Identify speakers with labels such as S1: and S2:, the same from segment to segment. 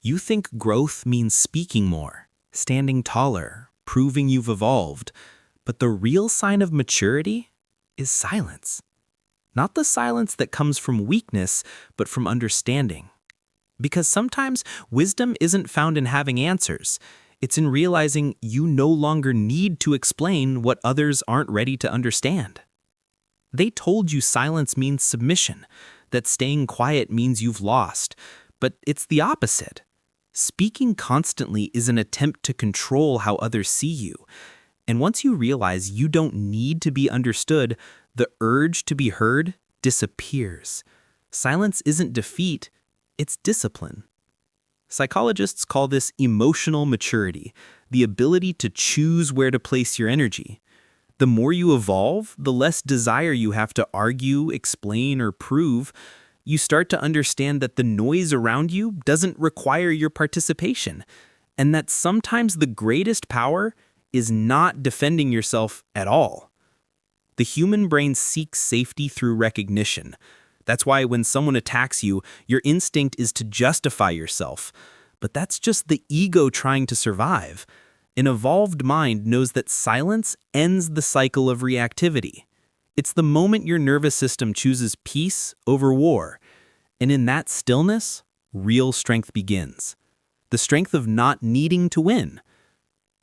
S1: You think growth means speaking more, standing taller, proving you've evolved, but the real sign of maturity is silence. Not the silence that comes from weakness, but from understanding. Because sometimes wisdom isn't found in having answers. It's in realizing you no longer need to explain what others aren't ready to understand. They told you silence means submission, that staying quiet means you've lost, but it's the opposite. Speaking constantly is an attempt to control how others see you. And once you realize you don't need to be understood, the urge to be heard disappears. Silence isn't defeat, it's discipline. Psychologists call this emotional maturity, the ability to choose where to place your energy. The more you evolve, the less desire you have to argue, explain, or prove. You start to understand that the noise around you doesn't require your participation, and that sometimes the greatest power is not defending yourself at all. The human brain seeks safety through recognition. That's why when someone attacks you, your instinct is to justify yourself. But that's just the ego trying to survive. An evolved mind knows that silence ends the cycle of reactivity. It's the moment your nervous system chooses peace over war. And in that stillness, real strength begins. The strength of not needing to win.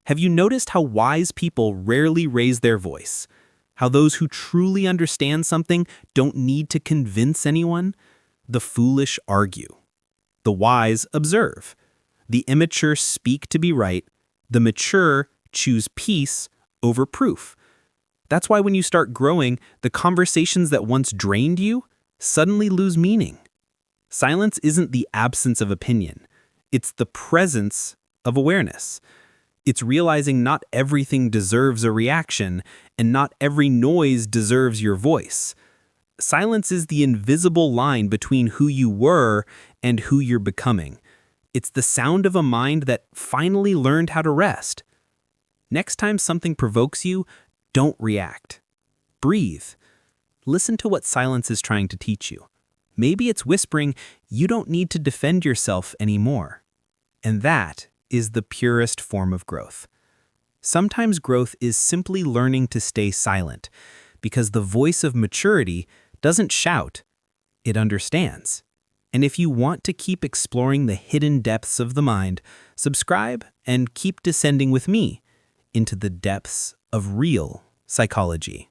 S1: Have you noticed how wise people rarely raise their voice? How those who truly understand something don't need to convince anyone? The foolish argue. The wise observe. The immature speak to be right. The mature choose peace over proof. That's why when you start growing, the conversations that once drained you suddenly lose meaning. Silence isn't the absence of opinion. It's the presence of awareness. It's realizing not everything deserves a reaction, and not every noise deserves your voice. Silence is the invisible line between who you were and who you're becoming. It's the sound of a mind that finally learned how to rest. Next time something provokes you, don't react. Breathe. Listen to what silence is trying to teach you. Maybe it's whispering, you don't need to defend yourself anymore. And that is the purest form of growth. Sometimes growth is simply learning to stay silent, because the voice of maturity doesn't shout, it understands. And if you want to keep exploring the hidden depths of the mind, subscribe and keep descending with me into the depths of real psychology.